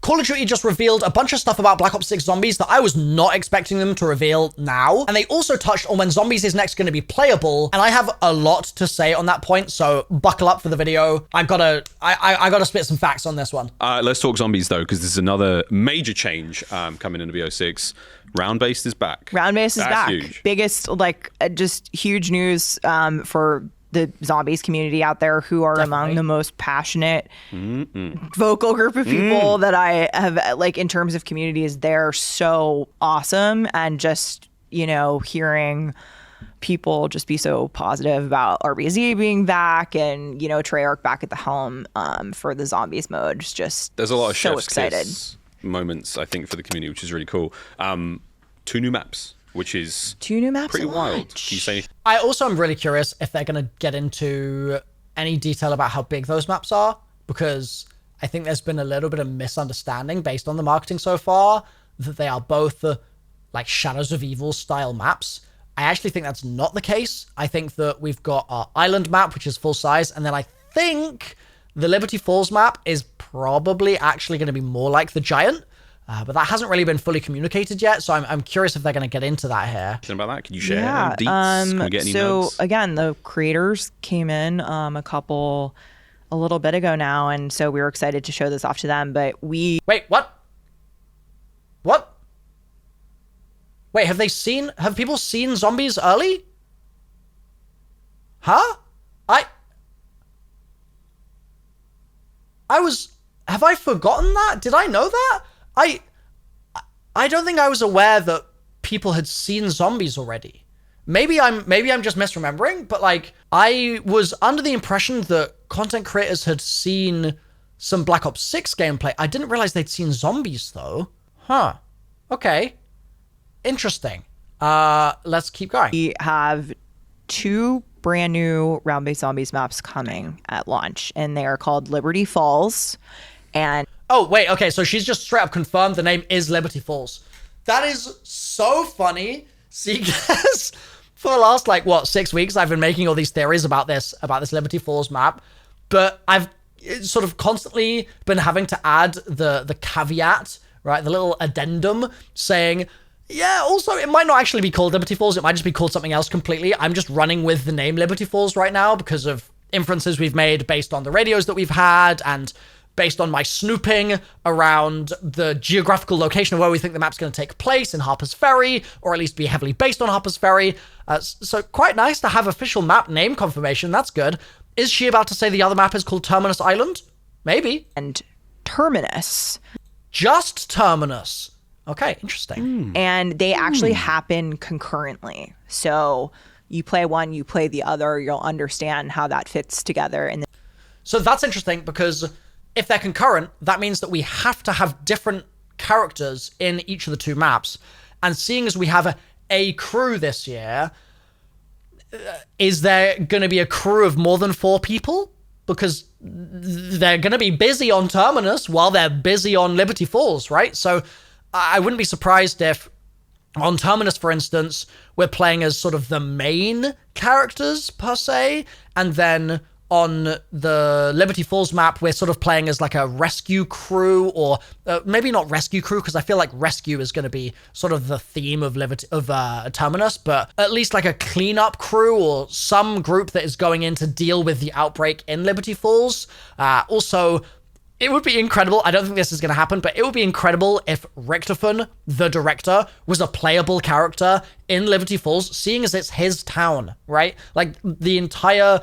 Call of Duty just revealed a bunch of stuff about Black Ops 6 Zombies that I was not expecting them to reveal now. And they also touched on when Zombies is next going to be playable. And I have a lot to say on that point, so buckle up for the video. I gotta spit some facts on this one. Let's talk Zombies though, because this is another major change coming into BO6. Round-based is back. Round-based is back. Huge. Biggest, like, just huge news for the Zombies community out there, who are among the most passionate, vocal group of people that I have, like, in terms of communities. They're so awesome, and just, you know, hearing people just be so positive about RBZ being back and, you know, Treyarch back at the helm for the Zombies mode. Just there's a lot of so chef's excited kiss moments, I think, for the community, which is really cool. 2 new maps, which is 2 new maps, pretty wild. Can you say anything? I also am really curious if they're going to get into any detail about how big those maps are, because I think there's been a little bit of misunderstanding based on the marketing so far that they are both like Shadows of Evil style maps. I actually think that's not the case. I think that we've got our island map, which is full size, and then I think the Liberty Falls map is probably actually going to be more like the Giant. But that hasn't really been fully communicated yet, so I'm curious if they're going to get into that here. About that, can you share deets? Can we get any so notes? Again, the creators came in a little bit ago now, and so we were excited to show this off to them. But wait, what? Wait, have people seen Zombies early? Huh? Have I forgotten that? Did I know that? I don't think I was aware that people had seen Zombies already. Maybe I'm just misremembering, but like I was under the impression that content creators had seen some Black Ops 6 gameplay. I didn't realize they'd seen Zombies though. Huh. Okay. Interesting. Let's keep going. We have 2 brand new round-based Zombies maps coming at launch, and they are called Liberty Falls and... Oh, wait, okay, so she's just straight up confirmed the name is Liberty Falls. That is so funny. See, guys, for the last, 6 weeks, I've been making all these theories about this Liberty Falls map, but I've sort of constantly been having to add the caveat, right, the little addendum saying, yeah, also, it might not actually be called Liberty Falls, it might just be called something else completely. I'm just running with the name Liberty Falls right now because of inferences we've made based on the radios that we've had and based on my snooping around the geographical location of where we think the map's going to take place in Harper's Ferry, or at least be heavily based on Harper's Ferry. So quite nice to have official map name confirmation. That's good. Is she about to say the other map is called Terminus Island? Maybe. And Terminus. Just Terminus. Okay, interesting. And they actually happen concurrently. So you play one, you play the other, you'll understand how that fits together. So that's interesting because if they're concurrent, that means that we have to have different characters in each of the 2 maps. And seeing as we have a crew this year, is there going to be a crew of more than 4 people? Because they're going to be busy on Terminus while they're busy on Liberty Falls, right? So I wouldn't be surprised if on Terminus, for instance, we're playing as sort of the main characters per se, and then on the Liberty Falls map, we're sort of playing as like a rescue crew, or maybe not rescue crew, because I feel like rescue is going to be sort of the theme of Terminus, but at least like a cleanup crew or some group that is going in to deal with the outbreak in Liberty Falls. Also, it would be incredible. I don't think this is going to happen, but it would be incredible if Richtofen, the director, was a playable character in Liberty Falls, seeing as it's his town, right? Like, the entire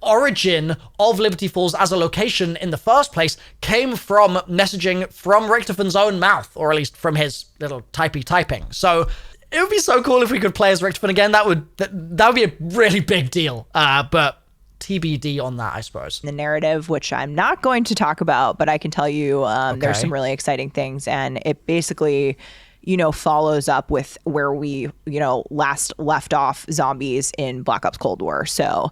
origin of Liberty Falls as a location in the first place came from messaging from Richtofen's own mouth, or at least from his little typing. So it would be so cool if we could play as Richtofen again. That would be a really big deal. But TBD on that, I suppose. The narrative, which I'm not going to talk about, but I can tell you there's some really exciting things. And it basically, follows up with where we, last left off Zombies in Black Ops Cold War. So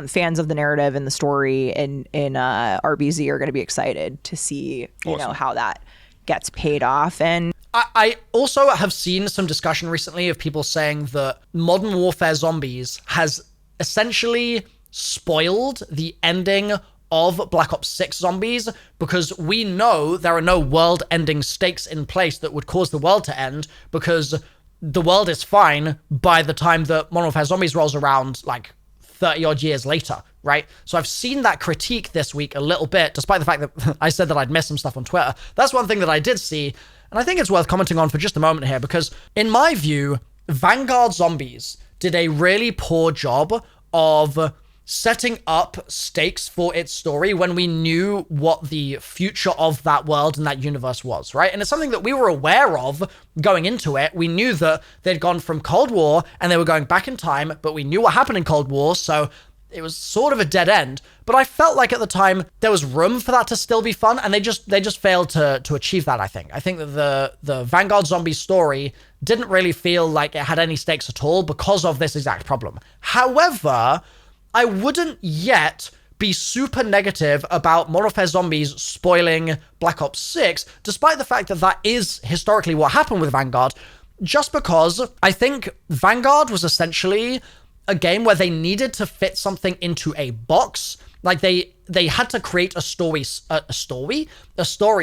fans of the narrative and the story in RBZ are going to be excited to see, Awesome. How that gets paid off. And I also have seen some discussion recently of people saying that Modern Warfare Zombies has essentially spoiled the ending of Black Ops 6 zombies, because we know there are no world-ending stakes in place that would cause the world to end, because the world is fine by the time that Modern Warfare Zombies rolls around, like 30 odd years later, right? So I've seen that critique this week a little bit, despite the fact that I said that I'd missed some stuff on Twitter. That's one thing that I did see, and I think it's worth commenting on for just a moment here, because in my view, Vanguard Zombies did a really poor job of setting up stakes for its story when we knew what the future of that world and that universe was, right? And it's something that we were aware of going into it. We knew that they'd gone from Cold War and they were going back in time, but we knew what happened in Cold War, so it was sort of a dead end. But I felt like at the time there was room for that to still be fun, and they just failed to achieve that, I think. I think that the Vanguard Zombie story didn't really feel like it had any stakes at all because of this exact problem. However, I wouldn't yet be super negative about Modern Warfare Zombies spoiling Black Ops 6, despite the fact that that is historically what happened with Vanguard, just because I think Vanguard was essentially a game where they needed to fit something into a box. Like they had to create a story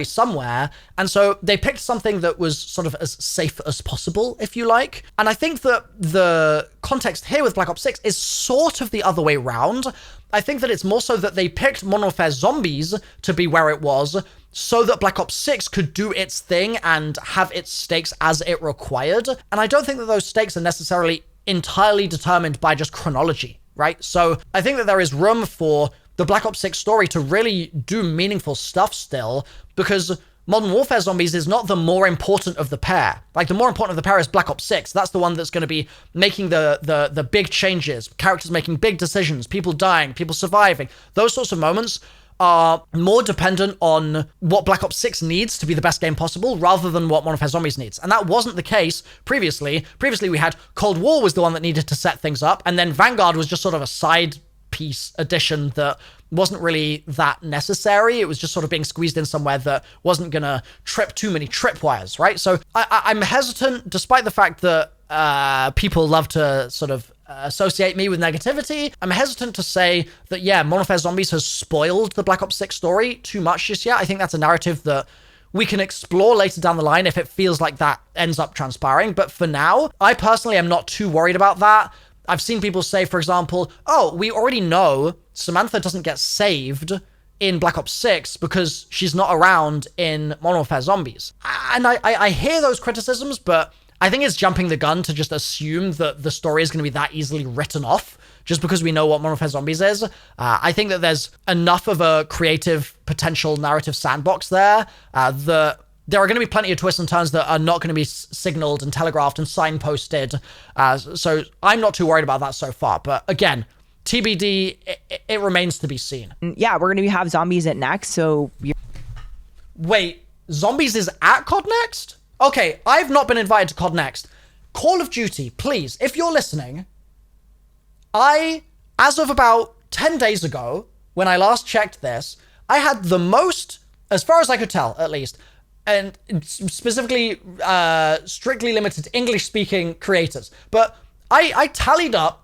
somewhere. And so they picked something that was sort of as safe as possible, if you like. And I think that the context here with Black Ops 6 is sort of the other way around. I think that it's more so that they picked Modern Warfare Zombies to be where it was so that Black Ops 6 could do its thing and have its stakes as it required. And I don't think that those stakes are necessarily entirely determined by just chronology, right? So I think that there is room for the Black Ops 6 story to really do meaningful stuff still, because Modern Warfare Zombies is not the more important of the pair. Like, the more important of the pair is Black Ops 6. That's the one that's going to be making the big changes, characters making big decisions, people dying, people surviving. Those sorts of moments are more dependent on what Black Ops 6 needs to be the best game possible rather than what Modern Warfare Zombies needs. And that wasn't the case previously. Previously, we had Cold War was the one that needed to set things up, and then Vanguard was just sort of a side piece addition that wasn't really that necessary. It was just sort of being squeezed in somewhere that wasn't gonna trip too many tripwires, right? So I'm hesitant, despite the fact that people love to sort of associate me with negativity. I'm hesitant to say that, yeah, Modern Warfare Zombies has spoiled the Black Ops 6 story too much just yet. I think that's a narrative that we can explore later down the line if it feels like that ends up transpiring. But for now, I personally am not too worried about that. I've seen people say, for example, oh, we already know Samantha doesn't get saved in Black Ops 6 because she's not around in Modern Warfare Zombies. And I hear those criticisms, but I think it's jumping the gun to just assume that the story is going to be that easily written off just because we know what Modern Warfare Zombies is. I think that there's enough of a creative potential narrative sandbox there that there are going to be plenty of twists and turns that are not going to be signaled and telegraphed and signposted. So I'm not too worried about that so far. But again, TBD, it remains to be seen. Yeah, we're going to have Zombies at next. So wait, Zombies is at COD Next? Okay, I've not been invited to COD Next. Call of Duty, please, if you're listening, as of about 10 days ago, when I last checked this, I had the most, as far as I could tell, at least, and specifically strictly limited English-speaking creators. But I tallied up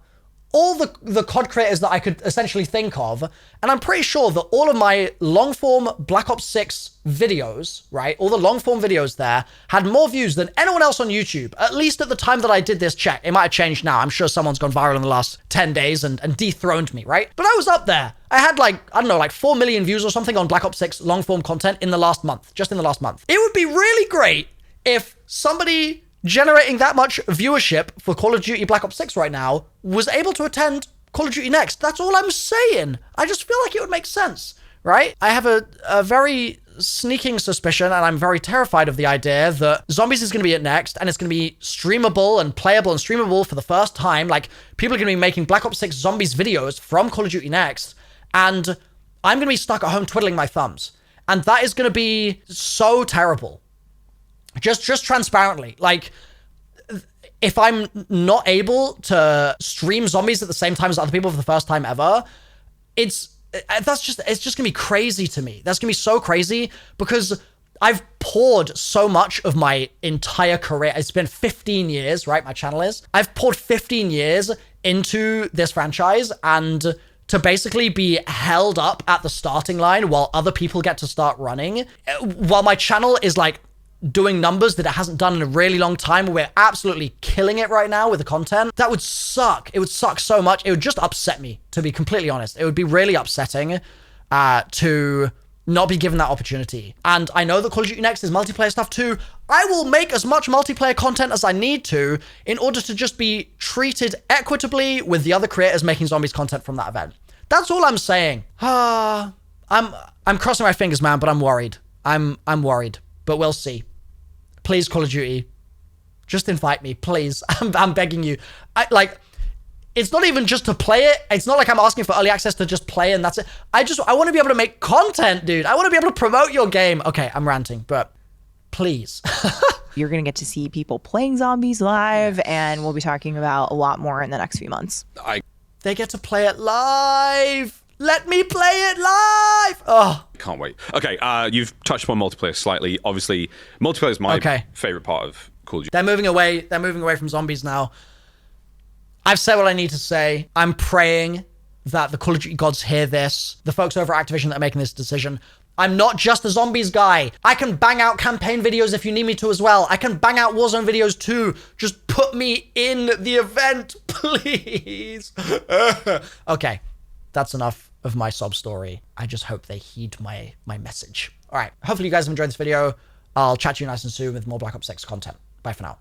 all the COD creators that I could essentially think of, and I'm pretty sure that all of my long-form Black Ops 6 videos, right, all the long-form videos there, had more views than anyone else on YouTube, at least at the time that I did this check. It might have changed now. I'm sure someone's gone viral in the last 10 days and dethroned me, right? But I was up there. I had like 4 million views or something on Black Ops 6 long-form content in the last month, just in the last month. It would be really great if somebody generating that much viewership for Call of Duty Black Ops 6 right now was able to attend Call of Duty Next. That's all I'm saying. I just feel like it would make sense, right? I have a very sneaking suspicion, and I'm very terrified of the idea that Zombies is going to be at Next, and it's going to be streamable and playable and streamable for the first time. Like, people are going to be making Black Ops 6 Zombies videos from Call of Duty Next, and I'm going to be stuck at home twiddling my thumbs. And that is going to be so terrible. Just transparently, like, if I'm not able to stream Zombies at the same time as other people for the first time ever, it's just gonna be crazy to me. That's gonna be so crazy because I've poured so much of my entire career. It's been 15 years, right? My channel is. I've poured 15 years into this franchise, and to basically be held up at the starting line while other people get to start running, while my channel is like doing numbers that it hasn't done in a really long time. We're absolutely killing it right now with the content. That would suck. It would suck so much. It would just upset me, to be completely honest. It would be really upsetting to not be given that opportunity. And I know that Call of Duty Next is multiplayer stuff too. I will make as much multiplayer content as I need to in order to just be treated equitably with the other creators making zombies content from that event. That's all I'm saying. I'm crossing my fingers, man, but I'm worried. I'm worried, but we'll see. Please, Call of Duty, just invite me, please. I'm begging you. It's not even just to play it. It's not like I'm asking for early access to just play and that's it. I want to be able to make content, dude. I want to be able to promote your game. Okay, I'm ranting, but please. You're going to get to see people playing zombies live, and we'll be talking about a lot more in the next few months. They get to play it live. Let me play it live. Oh, can't wait. Okay, you've touched upon multiplayer slightly. Obviously, multiplayer is my favorite part of Call of Duty. They're moving away from zombies now. I've said what I need to say. I'm praying that the Call of Duty gods hear this. The folks over at Activision that are making this decision. I'm not just a zombies guy. I can bang out campaign videos if you need me to as well. I can bang out Warzone videos too. Just put me in the event, please. Okay, that's enough of my sob story. I just hope they heed my message. All right, hopefully you guys have enjoyed this video. I'll chat to you nice and soon with more Black Ops 6 content. Bye for now.